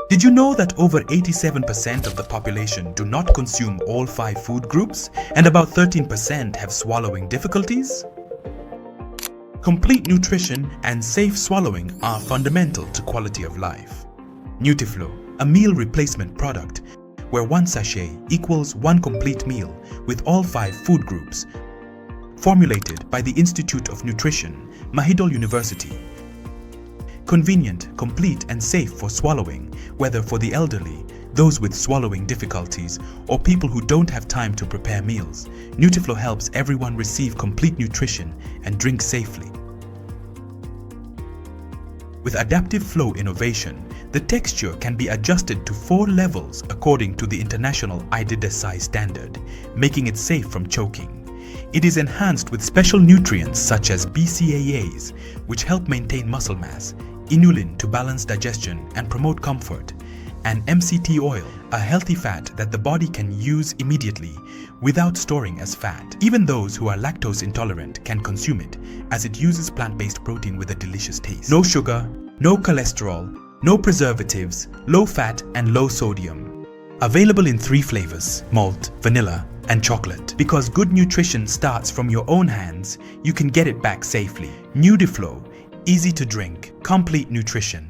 Did you know that over 87% of the population do not consume all 5 food groups and about 13% have swallowing difficulties? Complete nutrition and safe swallowing are fundamental to quality of life. Nutiflo, a meal replacement product where 1 sachet equals 1 complete meal with all 5 food groups, formulated by the Institute of Nutrition, Mahidol University. Convenient, complete and safe for swallowing, whether for the elderly, those with swallowing difficulties, or people who don't have time to prepare meals. Nutiflo helps everyone receive complete nutrition and drink safely. With Adaptive Flow innovation, the texture can be adjusted to 4 levels according to the international IDDA size standard, making it safe from choking. It is enhanced with special nutrients such as BCAAs, which help maintain muscle mass, inulin to balance digestion and promote comfort, and MCT oil, a healthy fat that the body can use immediately without storing as fat. Even those who are lactose intolerant can consume it, as it uses plant-based protein with a delicious taste. No sugar, no cholesterol, no preservatives, low fat and low sodium. Available in 3 flavors: malt, vanilla, and chocolate. Because good nutrition starts from your own hands, you can get it back safely. Nutiflo, easy to drink, complete nutrition.